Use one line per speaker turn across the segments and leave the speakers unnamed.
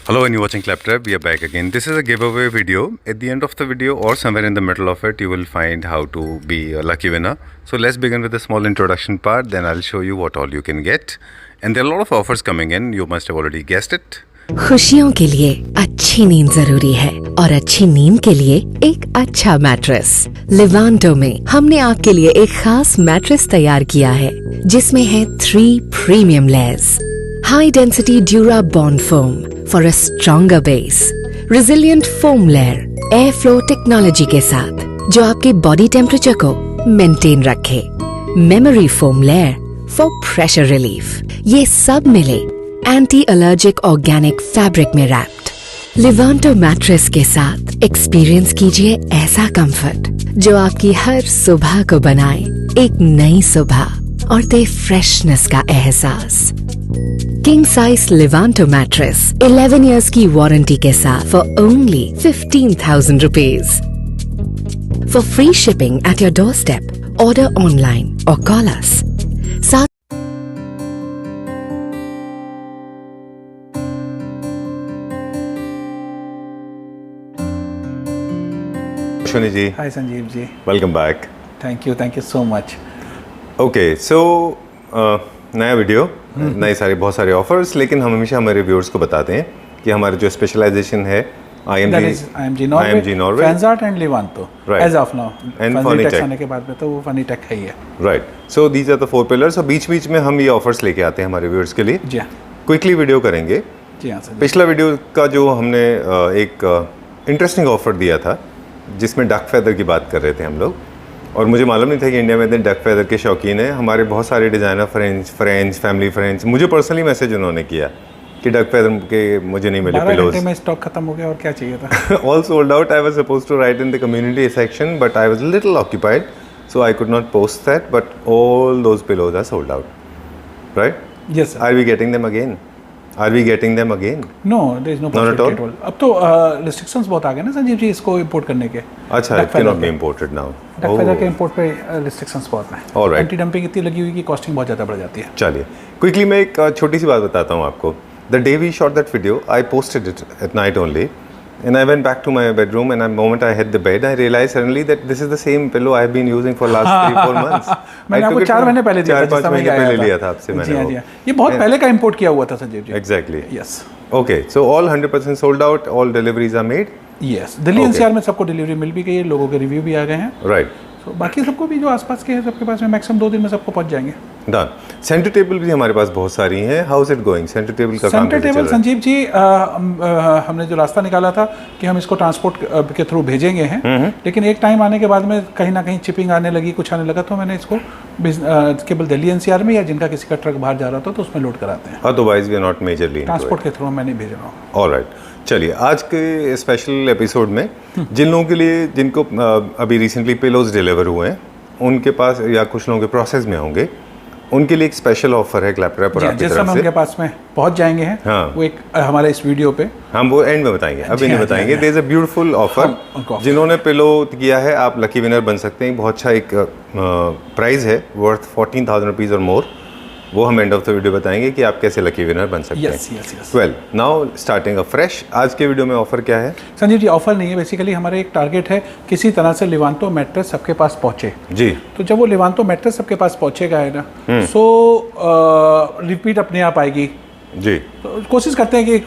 Hello and you're watching Claptrap. We are back again. This is a giveaway video. At the end of the video or somewhere in the middle of it, you will find how to be a lucky winner. So let's begin with a small introduction part. Then I'll show you what all you can get. And there are a lot of offers coming in. You must have already guessed it.
खुशियों के लिए अच्छी नींद जरूरी है और अच्छी नींद के लिए एक अच्छा मैट्रेस। लिवांटो में हमने आपके लिए एक खास मैट्रेस तैयार किया है जिसमें है 3 premium layers, high density dura bond foam for a stronger base, resilient foam layer, air flow technology के साथ जो आपके बॉडी टेम्परेचर को मेंटेन रखे, memory foam layer for pressure relief. ये सब मिले एंटी एलर्जिक ऑर्गेनिक फैब्रिक में रैप्ड। लिवांटो मैट्रेस के साथ एक्सपीरियंस कीजिए ऐसा कंफर्ट जो आपकी हर सुबह को बनाए एक नई सुबह और दे फ्रेशनेस का एहसास। किंग साइज लिवांटो मैट्रेस 11 इयर्स की वारंटी के साथ for only 15,000 rupees. For free shipping at your door step, order online और call us.
Shuni ji.
Hi Sanjeev ji.
Welcome back.
Thank you so much.
Okay, so नया video, नए बहुत सारे offers, लेकिन हम हमेशा हमारे व्यूअर्स को बताते हैं कि हमारे जो स्पेशलाइजेशन है
IMG Norway, Fanzart and Livanto. Right. As of now.
And Funnytech
आने के बाद में तो वो Funnytech है ही है.
Right. So these are the 4 pillars. और बीच-बीच में हम ये ऑफर्स लेके आते हैं हमारे व्यूअर्स के लिए.
जी हाँ.
क्विकली वीडियो करेंगे.
जी हाँ सर.
पिछला वीडियो का जो हमने एक इंटरेस्टिंग ऑफर दिया था जिसमें डक फेदर की बात कर रहे थे हम लोग, और मुझे मालूम नहीं था कि इंडिया में इतने डक फेदर के शौकीन हैं। हमारे बहुत सारे डिज़ाइनर फ्रेंड्स फैमिली फ्रेंड्स मुझे पर्सनली मैसेज उन्होंने किया कि डक फेदर के मुझे नहीं मिले पिलोज।
12 घंटे में स्टॉक खत्म हो गया और क्या चाहिए था।
All sold out. I was suppose to write in the community section but I was little occupied, so I could not post that, but all those pillows are sold out, right?
Yes sir.
Are we getting them again? Are we getting them again?
No, there is no possibility at all. अब तो restrictions बहुत आ गए ना संजीव जी इसको import करने के।
अच्छा, it cannot be imported now.
Duck feather के import पे restrictions बहुत हैं।
All right.
Anti dumping इतनी लगी हुई कि costing बहुत ज़्यादा बढ़ जाती है।
चलिए, quickly मैं एक छोटी सी बात बताता हूँ आपको. The day we shot that video, I posted it at night only, and I went back to my bedroom, and the moment I hit the bed, I realized suddenly that this is the same pillow I have been using for last 3-4 months.
मैंने आपको 4 महीने पहले दिया था,
4-5 महीने पहले लिया था आपसे मैंने वो.
ये बहुत पहले का इंपोर्ट किया हुआ था Sanjeev ji.
Exactly.
Yes.
Okay, so all 100% sold out, all deliveries are made.
Yes. Delhi NCR में सबको डिलीवरी मिल भी गई है, लोगों के रिव्यू भी आ गए हैं.
Right.
So बाकी सबको भी जो आसपास के हैं सबके पास में मैक्सिमम 2 दिन में सबको पहुंच जाएंगे.
Done. सेंटर टेबल भी हमारे पास बहुत सारी हैं. How is it going? Centre table का काम कैसे चल रहा है?
सेंटर टेबल संजीव जी हमने जो रास्ता निकाला था कि हम इसको ट्रांसपोर्ट के थ्रू भेजेंगे हैं, लेकिन एक टाइम आने के बाद में कहीं ना कहीं चिपिंग आने लगी, कुछ आने लगा, तो मैंने इसको केवल दिल्ली NCR में या जिनका किसी का ट्रक बाहर जा रहा था तो उसमें लोड कराते हैं.
Otherwise we are not majorly
transport के थ्रू मैं नहीं भेज रहा हूँ.
ऑलराइट. चलिए, आज के स्पेशल एपिसोड में जिन लोगों के लिए जिनको अभी रिसेंटली पिलोज डिलीवर हुए हैं उनके पास या कुछ लोगों के प्रोसेस में होंगे, उनके लिए एक स्पेशल ऑफर है क्लैपट्रैप पर आपकी तरफ से.
हम उनके पास में पहुंच जाएंगे हैं.
हाँ.
वो एक हमारे इस वीडियो पे
हम वो एंड में बताएंगे, अभी नहीं बताएंगे. There is a beautiful offer. जिन्होंने पिलो किया है आप लकी विनर बन सकते हैं. बहुत अच्छा एक प्राइस है वर्थ 14,000 रुपीज़ और मोर. वो हम एंड ऑफ द वीडियो बताएंगे कि आप कैसे लकी विनर बन सकते हैं. Well, now starting a fresh. आज के वीडियो में ऑफर क्या है
संजीव जी? ऑफर नहीं है, बेसिकली हमारे एक टारगेट है किसी तरह से लिवांटो मैट्रेस सबके पास पहुंचे
जी.
तो जब वो लिवांटो मैट्रेस सबके पास पहुंचेगा है ना, सो रिपीट अपने आप आएगी
जी.
तो कोशिश करते हैं कि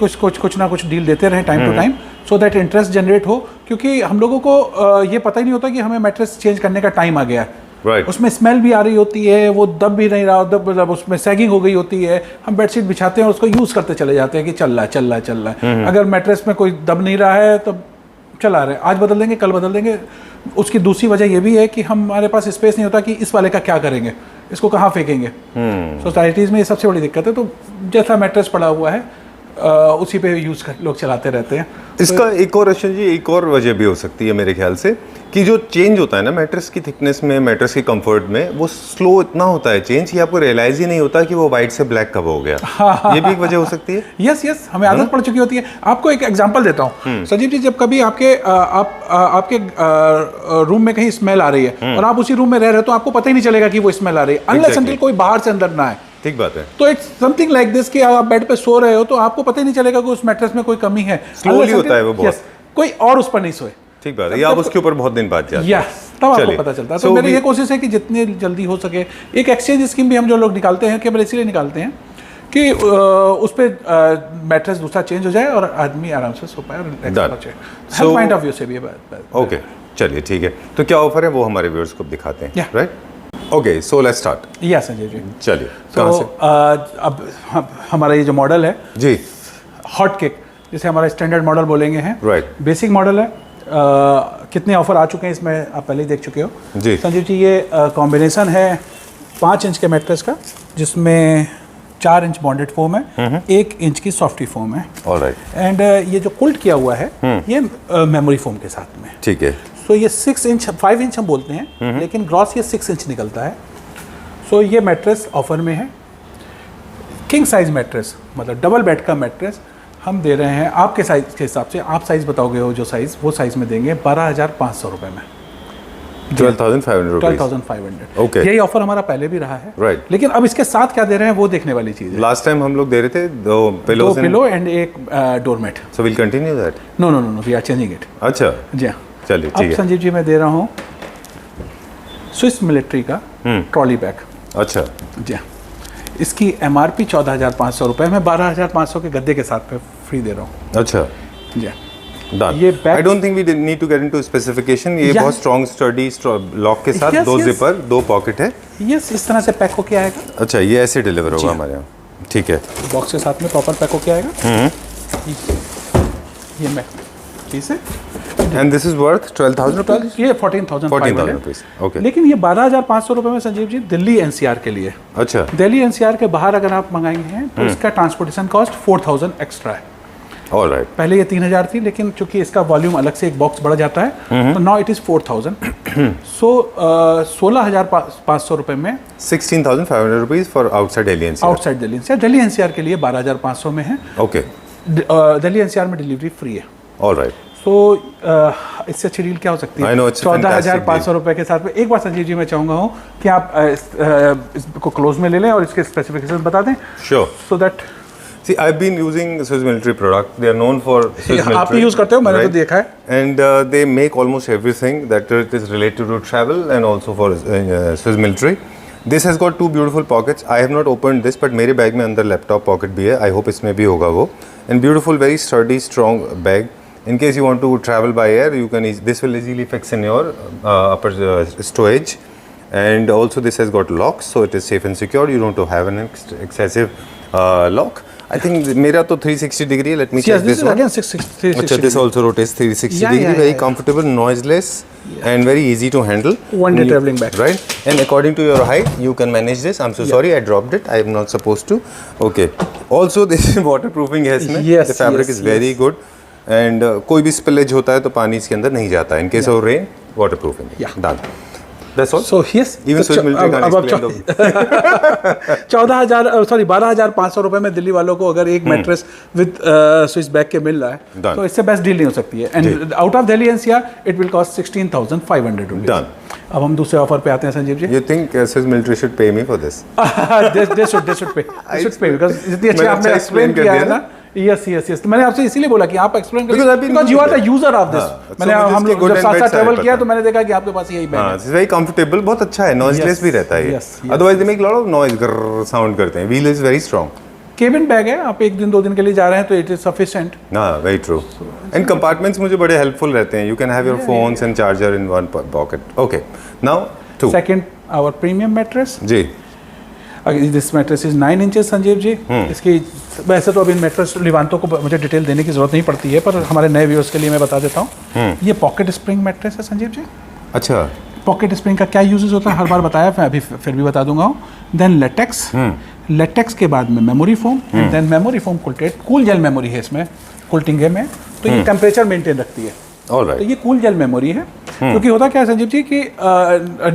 कुछ ना कुछ डील देते रहें time to time, so that interest generate हो, क्योंकि हम लोगों को ये पता ही नहीं होता कि हमें मैट्रेस चेंज करने का टाइम आ गया है.
Right.
उसमें स्मेल भी आ रही होती है, वो दब भी नहीं रहा होता, उसमें सैगिंग हो गई होती है. हम बेडशीट बिछाते हैं और उसको यूज़ करते चले जाते हैं कि चल रहा है. अगर मैट्रेस में कोई दब नहीं रहा है तो चला रहे, आज बदल देंगे कल बदल देंगे. उसकी दूसरी वजह ये भी है कि हमारे पास स्पेस नहीं होता कि इस वाले का क्या करेंगे, इसको कहाँ फेंकेंगे. सोसाइटीज़ में ये सबसे बड़ी दिक्कत है. तो जैसा मैट्रेस पड़ा हुआ है उसी पे यूज़ लोग चलाते रहते हैं.
इसका एक और रशन जी, एक और वजह भी हो सकती है मेरे ख्याल से कि जो चेंज होता है ना मैट्रेस की थिकनेस में, मैट्रेस के कंफर्ट में, वो स्लो इतना होता है चेंज कि आपको रियलाइज ही नहीं होता कि वो वाइट से ब्लैक कब हो गया. ये भी एक वजह हो सकती है.
यस, हमें आदत पड़ चुकी होती है. आपको एक एग्जांपल देता हूँ संजीव जी. जब कभी आपके रूम में कहीं स्मेल आ रही है और आप उसी रूम में रह रहे हो तो आपको पता ही नहीं चलेगा कि वो स्मेल आ रही है, अनलेस अनटिल कोई बाहर से अंदर ना आए.
ठीक बात है।
तो इट्स समथिंग लाइक दिस कि आप बेड पे सो रहे हो तो आपको पता ही नहीं चलेगा कि उस मैट्रेस में कोई कमी है।
Slowly होता है वो बहुत।
Yes, कोई और उस पर नहीं सोए।
ठीक बात है, या आप उसके ऊपर बहुत दिन बाद जाते हैं।
यस, तब आपको पता चलता है। तो मेरी ये कोशिश है कि जितनी जल्दी हो सके, एक एक्सचेंज स्कीम भी हम जो लोग निकालते हैं केवल इसलिए निकालते हैं कि उस पर मैट्रेस दूसरा चेंज हो जाए और आदमी आराम से सो पाए और रिलैक्स पहुंचे। हेल्थ पॉइंट ऑफ व्यू से भी
ओके, चलिए ठीक है। तो क्या ऑफर है वो हमारे व्यूअर्स को दिखाते हैं, right? Okay, so let's start.
Yes Sanjay ji,
चलिए।
तो अब हमारा ये जो मॉडल है
जी,
हॉट केक, जिसे हमारा स्टैंडर्ड मॉडल बोलेंगे हैं,
राइट,
बेसिक मॉडल है। कितने ऑफर आ चुके हैं इसमें आप पहले ही देख चुके हो
जी
संजीव जी। ये कॉम्बिनेशन है 5 इंच के मैट्रेस का, जिसमें 4 इंच बॉन्डेड फोम है, 1 इंच की सॉफ्टी फोम है।
ऑलराइट।
एंड ये जो कुल्ट किया हुआ है ये मेमोरी फोम के साथ में।
ठीक है।
सो ये 6 इंच 5 इंच हम बोलते हैं, लेकिन ग्रॉस ये 6 इंच निकलता है। सो ये मैट्रेस ऑफर में है। किंग साइज मैट्रेस, मतलब डबल बेड का मैट्रेस हम दे रहे हैं आपके साइज के हिसाब से। आप साइज बताओगे हो जो साइज, वो साइज में देंगे 12,500 रुपये में।
12,500
12,500।
ओके।
यही ऑफर हमारा पहले भी रहा है,
राइट।
लेकिन अब इसके साथ क्या दे रहे हैं वो देखने वाली चीज़ है।
लास्ट टाइम हम लोग दे रहे थे 2
पिलो एंड एक doormat.
So will continue that.
No no no, we are changing it.
अच्छा,
जी हाँ।
चलिए
अब
ठीक है।
संजीव जी मैं दे रहा हूँ स्विस मिलिट्री का ट्रॉली बैग।
अच्छा,
जी हाँ। इसकी MRP 14,500 रुपये, मैं 12,500 के गद्दे के साथ में फ्री दे रहा हूँ।
अच्छा,
जी हाँ।
डन।
ये bag-
I don't think we need to get into specification. ये
Yeah.
बहुत स्ट्रॉन्ग स्टडी लॉक के साथ,
Yes,
2
yes.
जिपर, 2 पॉकेट है।
यस, इस तरह से पैक होके आएगा।
अच्छा, ये ऐसे डिलीवर होगा
जी।
हमारे यहाँ। ठीक है।
बॉक्स के साथ में प्रॉपर पैक होके आएगा। ये मैं ठीक है।
And this is worth 12,000 rupees.
ये 14,500
रुपीज। ओके।
लेकिन ये 12,500 रुपये में संजीव जी दिल्ली NCR के लिए।
अच्छा,
दिल्ली NCR के बाहर अगर आप मंगाएंगे हैं तो इसका ट्रांसपोर्टेशन कॉस्ट 4,000 एक्स्ट्रा है।
ऑलराइट।
पहले ये 3,000 थी, लेकिन चूंकि इसका वॉल्यूम अलग से एक बॉक्स बढ़ जाता है तो नाउ इट इज़ 4,000। सो 16,500 रुपये में
16,500 rupees for outside Delhi NCR.
Outside Delhi NCR। Delhi NCR के लिए 12,500 में है।
ओके,
दिल्ली NCR में डिलीवरी फ्री है।
ऑलराइट।
सो इससे अच्छी डील क्या हो सकती है?
I know, it's a
14,500 रुपये के साथ में। एक बार संजीव जी मैं चाहूँगा हूँ कि आप इसको क्लोज में ले लें और इसके स्पेसिफिकेशन बता दें,
sure.
So that.
See, I've been using Swiss Military product. They are known for Swiss Military.
आप भी यूज़ करते हो, मैंने तो देखा है।
And they make almost everything that is related to travel and also for Swiss Military. This has got 2 beautiful pockets. I have not opened this, but मेरे bag में अंदर लैपटॉप पॉकेट भी है। I hope इसमें भी होगा वो। And beautiful, very sturdy, strong bag. In case you want to travel by air, you can. This will easily fix in your upper storage. And also this has got locks, so it is safe and secure. You don't have an excessive lock. I think मेरा तो 360 degree. Let me check
Yes,
this
is
one.
again 360.
अच्छा, this also rotates 360
Yeah,
degree.
yeah,
Very
yeah.
comfortable, noiseless, and very easy to handle.
One day
And you-
traveling bag.
Right. And according to your height, you can manage this. I'm so sorry, I dropped it. I am not supposed to. Okay. Also, this waterproofing है इसमें.
Yes,
The fabric
yes,
is very good. And कोई भी spillage होता है तो पानी इसके अंदर नहीं जाता है. In case of rain, waterproofing.
Yeah.
Done. That's all.
So yes,
Even Swiss Military can't
अब
explain the
12,500 रुपए में दिल्ली वालों को अगर एक मैट्रेस विद स्विस बैग के मिल रहा है
Done.
तो इससे बेस्ट डील नहीं हो सकती है। And out of Delhi NCR it will cost 16,500 rupees.
Done.
अब हम दूसरे ऑफर पे आते हैं Sanjeev ji.
You think Swiss Military should pay me for this?
they should pay because जितनी अच्छी
मैंने
आपने
अच्छा
एक्सप्लेन
explain कर
किया
दिया
है ना। यस, तो मैंने आपसे इसीलिए बोला कि आप explain
Because I've been
because you are the
using
user of
हाँ,
दिस।
so
मैंने
मुझे
हम
इसके
लोग
good
जब
and
साथ
bad
साथ
side
ट्रैवल
पता
किया
है।
तो मैंने देखा कि आपके पास यही बैग
हाँ,
है।
इट्स वेरी कंफर्टेबल, बहुत अच्छा है, नॉइजलेस
Yes,
भी रहता है ये।
yes, yes.
Otherwise they make lot of noise, ग्रर साउंड करते हैं। Wheel is very strong.
Cabin bag है, आप 1 दिन 2 दिन के लिए जा रहे हैं तो इट इज सफिशिएंट।
हाँ, वेरी ट्रू। एंड कंपार्टमेंट्स मुझे बड़े हेल्पफुल रहते हैं। You can have your phones and charger in one pocket. Okay, now 2
second our premium mattress.
जी।
This mattress is 9 inches Sanjeev ji. इसकी वैसे तो अभी मैट्रेस लिवांतो को मुझे डिटेल देने की जरूरत नहीं पड़ती है, पर हमारे नए व्यूअर्स के लिए मैं बता देता हूँ। ये पॉकेट स्प्रिंग मैट्रेस है संजीव जी।
अच्छा,
पॉकेट स्प्रिंग का क्या यूजेस होता है हर बार बताया, मैं अभी फिर भी बता दूंगा। देन लेटेक्स, लेटेक्स के बाद में memory foam, and then memory foam quilted. Cool gel memory है इसमें, कुल्टिंग में, तो ये टेम्परेचर मेंटेन रखती है। तो
ऑलराइट।
ये कूल जेल मेमोरी है। क्योंकि होता क्या है संजीव जी कि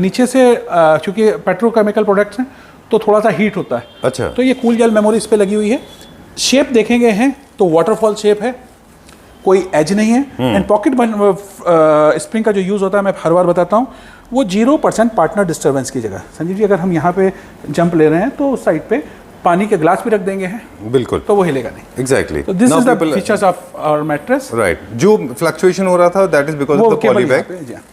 नीचे से चूंकि पेट्रोकेमिकल प्रोडक्ट्स हैं तो थोड़ा सा हीट होता है।
अच्छा।
तो ये कूल जेल मेमोरी इस पे लगी हुई है। शेप देखेंगे हैं तो वाटरफॉल शेप है। कोई एज नहीं है। एंड पॉकेट स्प्रिंग का जो यूज़ होता है मैं हर बार बताता हूँ, वो 0% पार्टनर डिस्टर्बेंस की जगह। संजीव जी, अगर हम यहाँ पे जंप ले रहे हैं तो उस साइड पे पानी के ग्लास भी रख देंगे हैं,
बिल्कुल,
तो वो हिलेगा नहीं।
एग्जैक्टली,
तो this is the features of our mattress.
Right, जो फ्लक्चुएशन हो रहा था that is because of the poly bag,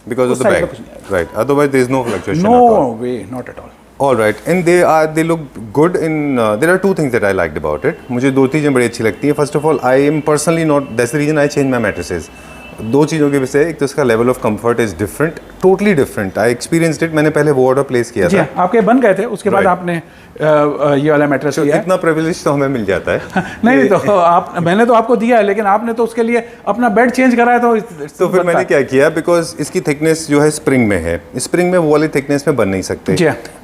because of the bag, right, otherwise there is no fluctuation,
no way, not at all.
All right, and they look good in. There are two things that I liked about it. मुझे दो चीज़ें बड़ी अच्छी लगती हैं. First of all, I am personally not. That's the reason I changed my mattresses. दो चीज़ों की वजह से, एक तो इसका level of comfort is different, totally different. I experienced it. मैंने पहले वो ऑर्डर प्लेस किया था,
आपके बन गए थे, उसके बाद आपने ये वाला मैट्रेस लिया।
इतना प्रिविलेज तो हमें मिल जाता है।
नहीं तो मैंने तो आपको दिया है, लेकिन आपने तो उसके लिए अपना बेड चेंज कराया
तो फिर मैंने क्या किया, बिकॉज इसकी थिकनेस जो है स्प्रिंग में है, स्प्रिंग में वो वाली थिकनेस में बन नहीं सकते।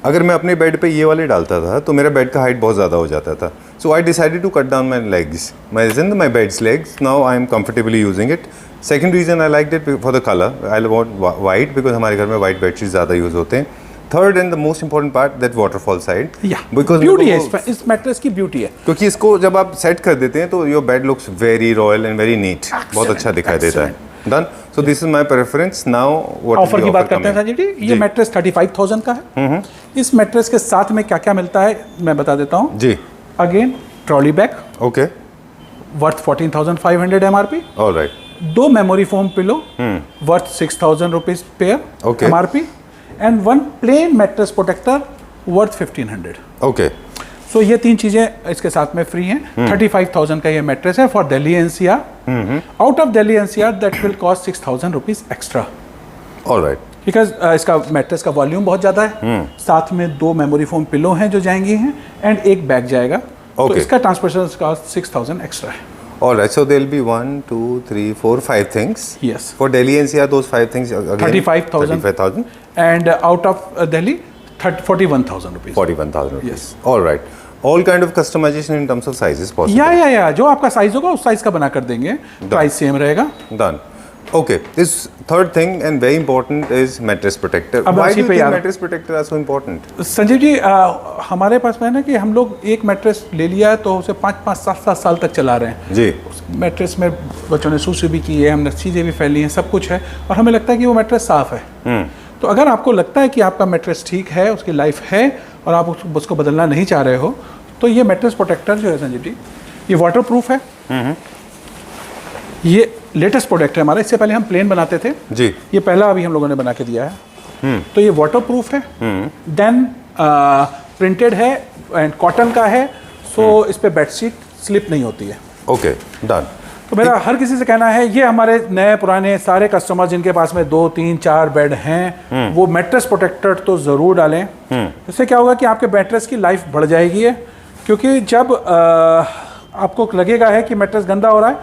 अगर मैं अपने बेड पे ये वाले डालता था तो मेरा बेड का हाइट बहुत ज़्यादा हो जाता था. So I decided to cut down my legs, my beds legs. Now I am comfortably using it. Second reason I liked it for the color. I want white because हमारे घर में white bedsheets ज़्यादा use होते हैं. Third and the most important part, that waterfall side.
Yeah.
Because
beauty है इस mattress की beauty है.
क्योंकि इसको जब आप सेट कर देते हैं तो your bed looks very royal and very neat. बहुत अच्छा दिखाई देता है. Done. So this is my preference. Now what
offer की बात करते हैं संजीव जी. ये मैट्रेस 35,000 का है. इस मैट्रेस के साथ में क्या क्या मिलता है मैं बता देता हूँ
जी.
Again trolley bag.
Okay.
Worth 14,500 MRP.
All right.
दो memory foam pillow worth 6,000 rupees pair MRP, and one plain mattress protector worth 1,500.
Okay.
So ये तीन चीजें इसके साथ में फ्री हैं. 35,000 का ये मैट्रेस है for Delhi NCR. Out of Delhi NCR that will cost 6,000 rupees extra.
Alright.
Because इसका मैट्रेस का वॉल्यूम बहुत ज़्यादा है. साथ में दो मेमोरी फोम पिलो हैं जो जाएंगी हैं, एंड एक बैग जाएगा. तो इसका ट्रांसपोर्टेशन कॉस्ट 6,000 एक्स्ट्रा है.
All right, so there'll be 1, 2, 3, 4, 5 things.
Yes.
For Delhi NCR, those 5 things again.
35,000. And out of Delhi, 41,000 rupees.
41,000 rupees.
Yes.
All right. All kind of customization in terms of sizes possible.
Yeah. जो आपका size होगा उस size का बना कर देंगे. Price same रहेगा.
Done. Okay. This third thing and very important is mattress protector. Why do you think mattress protector are so important?
Sanjeev ji, हमारे पास में है ना कि हम लोग एक मैट्रेस ले लिया है तो उसे 5-5, 7-7 साल तक चला रहे हैं.
जी.
उस मैट्रेस में बच्चों ने सूसू भी की है, हमने चीज़ें भी फैली हैं, सब कुछ है, और हमें लगता है कि वो मैट्रेस साफ़ है. तो अगर आपको लगता है कि आपका मैट्रेस ठीक है, उसकी लाइफ है, और आप उसको बदलना नहीं चाह रहे हो, तो ये मैट्रेस प्रोटेक्टर जो है संजीव जी, ये वाटर प्रूफ है. ये लेटेस्ट प्रोडक्ट है हमारा. इससे पहले हम प्लेन बनाते थे
जी.
ये पहला अभी हम लोगों ने बना के दिया है. तो ये वाटर प्रूफ है, देन प्रिंटेड है एंड कॉटन का है. सो इस पे बेडशीट स्लिप नहीं होती है.
ओके. डन.
तो मेरा हर किसी से कहना है, ये हमारे नए पुराने सारे कस्टमर जिनके पास में 2, 3, 4 बेड हैं, वो मैट्रेस प्रोटेक्टर तो ज़रूर डालें. इससे क्या होगा कि आपके मैट्रेस की लाइफ बढ़ जाएगी है. क्योंकि जब आपको लगेगा है कि मैट्रेस गंदा हो रहा है,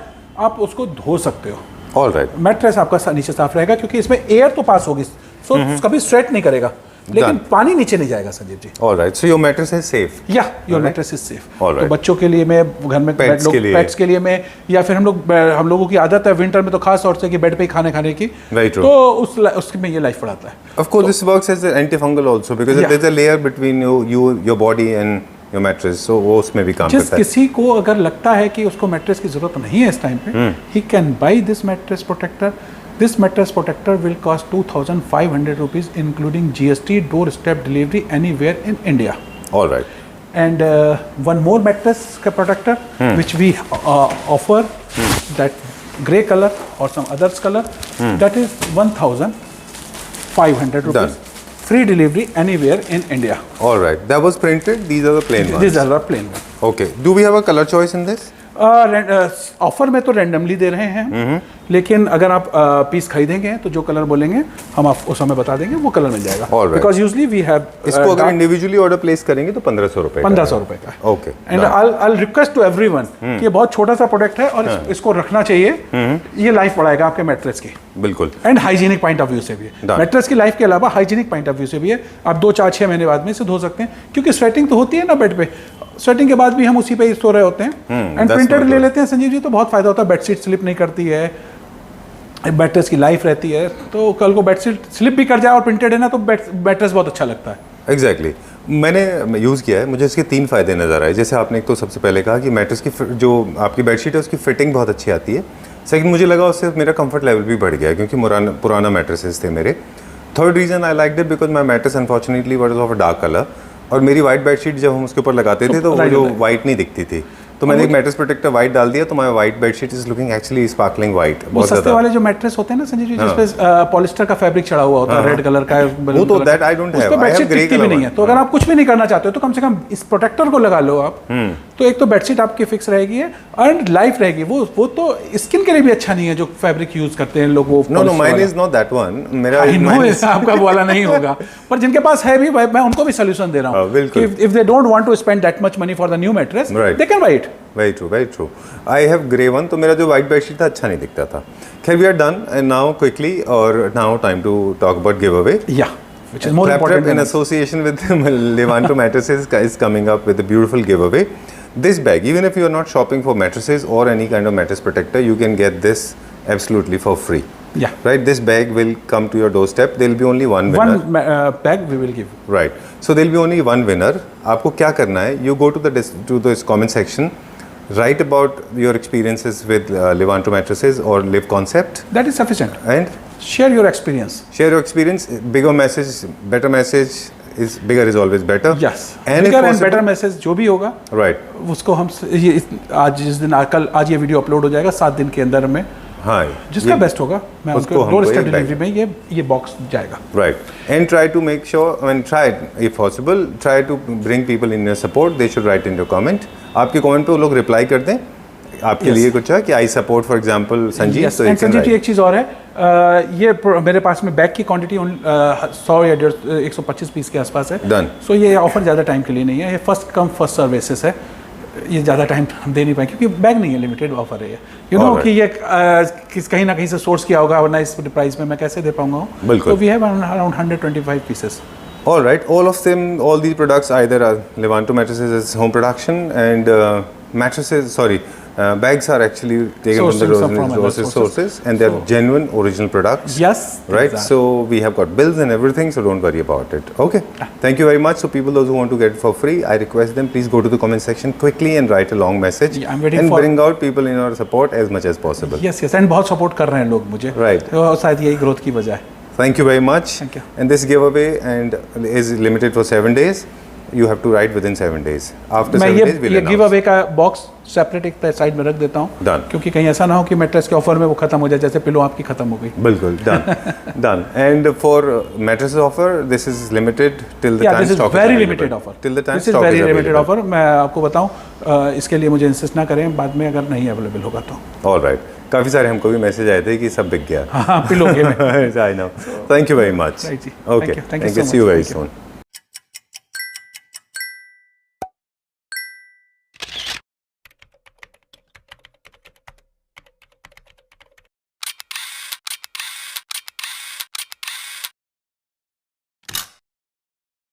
आप उसको धो सकते हो.
All right.
मैट्रेस आपका नीचे साफ रहेगा क्योंकि इसमें एयर तो पास होगी, सो कभी स्वेट नहीं करेगा, लेकिन पानी नीचे नहीं जाएगा Sanjeev ji.
All right. So your mattress is safe.
Yeah, your mattress is safe.
All right.
तो बच्चों के लिए मैं घर में पेट्स के लिए मैं, या फिर हम लोगों की आदत है विंटर में तो खास तौर से कि बेड पे ही खाने की.
Very true.
तो उसमें ये लाइफ बढ़ाता है.
Of course, this works as an antifungal also because there's a layer between your body and your mattress, so वो उसमें भी काम करता है.
किसी को अगर लगता है कि उसको मैट्रेस की जरूरत नहीं है इस टाइम पे, he can buy this mattress protector. This mattress protector will cost 2,500 rupees including GST, doorstep delivery anywhere in India.
All right.
And one more mattress protector which we offer, that grey color or some others color, that is 1,500 rupees.
Done.
Free delivery anywhere in India.
All right. That was printed. These are the plain ones.
These are the plain ones.
Okay. Do we have a color choice in this?
Offer में तो randomly दे रहे हैं, लेकिन अगर आप piece खरीदेंगे तो जो कलर बोलेंगे हम आप उस समय बता देंगे, वो कलर मिल जाएगा. बिकॉज यूजली वी हैव
इसको अगर इंडिविजुअली ऑर्डर प्लेस करेंगे तो 1,500 रुपए
1,500 रुपए का.
Okay.
And I request to everyone कि ये बहुत छोटा सा प्रोडक्ट है और इसको रखना चाहिए. ये लाइफ बढ़ाएगा आपके मैट्रेस की.
बिल्कुल.
And hygienic point of view से भी है. मैट्रेस की लाइफ के अलावा हाइजीनिक पॉइंट ऑफ व्यू से भी है. आप 2, 4, 6 महीने बाद में इसे धो सकते हैं, क्योंकि स्वेटिंग तो होती है ना बेड पे. स्वेटिंग के बाद भी हम उसी पे सो रहे होते हैं. एंड प्रिंटेड ले लेते हैं संजीव जी, तो बहुत फायदा होता है. बेडशीट स्लिप नहीं करती है, मैट्रेस की लाइफ रहती है. तो कल को बेडशीट स्लिप भी कर जाए और प्रिंटेड है ना, तो मैट्रेस बहुत अच्छा लगता है.
एग्जैक्टली. मैंने यूज़ किया है, मुझे इसके 3 फ़ायदे नज़र आए. जैसे आपने एक तो सबसे पहले कहा कि मैट्रेस की जो आपकी बेडशीट है उसकी फिटिंग बहुत अच्छी आती है. सेकंड मुझे लगा उससे मेरा कंफर्ट लेवल भी बढ़ गया क्योंकि पुराना मैट्रेसेस थे मेरे. Third reason I like it because my mattress unfortunately was of a dark colour और मेरी वाइट बेडशीट जब हम उसके ऊपर लगाते थे तो वो जो वाइट नहीं दिखती थी. तो मैंने एक मैट्रेस प्रोटेक्टर वाइट डाल दिया तो my white bedsheet is looking actually sparkling white.
वो सस्ते वाले जो मैट्रेस होते हैं ना संजय जी जिसपे पॉलिस्टर का फैब्रिक चढ़ा हुआ होता है रेड कलर का,
वो तो that I don't have.
I have grey colour भी नहीं है. तो अगर आप कुछ भी नहीं करना चाहते हो तो कम से कम इस प्रोटेक्टर को लगा लो आप. तो एक तो बेडशीट आपकी फिक्स रहेगी एंड लाइफ रहेगी. वो तो स्किन के लिए भी अच्छा नहीं है जो फैब्रिक यूज करते हैं लोग. वो
no mine is not that one. मेरा
आपका वाला नहीं होगा पर जिनके पास है भी मैं उनको भी सोल्यूशन दे रहा हूँ. If they don't want to spend that much money for the new mattress they can buy it.
Very true. I have grey one. तो मेरा जो वाइट बेडशीट था अच्छा नहीं दिखता था. खैर we are done and now quickly और now time to talk about giveaway.
या which is more important
in association with Levanto mattresses is coming up with a beautiful giveaway. This bag, even if you are not shopping for mattresses or any kind of mattress protector, you can get this absolutely for free.
Yeah.
Right. This bag will come to your doorstep. There will be only one winner.
One bag we will give.
Right. So there will be only one winner. आपको क्या करना है? You go to this comment section. Write about your experiences with Levanto mattresses or Live Concept.
That is sufficient.
And
share your experience.
Share your experience. Bigger message, better message is bigger is always better.
Yes. Bigger and better message जो भी होगा.
Right.
उसको हम आज जिस दिन आज ये वीडियो अपलोड हो जाएगा 7 दिन के अंदर में.
हाँ.
जिसका बेस्ट होगा मैं उसको डोर स्टेप डिलीवरी में ये बॉक्स जाएगा.
Right. And try to make sure, try if possible, try to bring people in your support. They should write in your comment. आपके कमेंट पे वो लोग रिप्लाई कर दें. आपके लिए कुछ है कि I support for example Sanjeev.
Sanjeev ji एक चीज़ और है. ये मेरे पास में बैग की क्वांटिटी 100 या 125 पीस के आसपास है.
डन.
सो ये ऑफर ज़्यादा टाइम के लिए नहीं है. ये first come first serve basis है. ये ज़्यादा टाइम हम दे नहीं पाए क्योंकि बैग नहीं है, लिमिटेड ऑफर है ये. यू नो कि ये कहीं ना कहीं से सोर्स किया होगा वरना इस प्राइस में मैं कैसे दे पाऊंगा.
बिल्कुल.
तो we have around 125 pieces.
All right, all of them, all these products either are Levanto mattresses as home production and mattresses, bags are actually taken from the sources and they are genuine original products.
Yes.
Right, exactly. So we have got bills and everything, so don't worry about it. Okay, thank you very much. So people, those who want to get it for free, I request them, please go to the comment section quickly and write a long message.
I'm waiting
and
for
bring out people in our support as much as possible.
Yes, and बहुत support कर रहे हैं लोग मुझे.
Right.
तो शायद यही growth की वजह है.
Thank you very much.
Thank you.
And this giveaway is limited for 7 days. You have to write within 7 days. After 7 days, we'll announce.
Give away का बॉक्स सेपरेट एक साइड में रख देता हूँ.
Done.
क्योंकि कहीं ऐसा ना हो कि मैट्रेस के ऑफर में वो खत्म हो जाए जैसे पिलो आपकी खत्म हो गई.
बिल्कुल. Done. And for mattresses offer, this is limited till the time
this is
stock
very
is
limited
available.
offer.
Till the time
this is
stock
very
is
limited
available.
offer. मैं आपको बताऊँ इसके लिए मुझे इंसिस्ट ना करें बाद में अगर नहीं अवेलेबल होगा तो.
All right. काफ़ी सारे हमको भी मैसेज आए थे कि सब बिक गया.
हाँ पिलो के में.
I know. Thank you very much.
Right ji.
Okay.
Thank you so much.
See you very soon.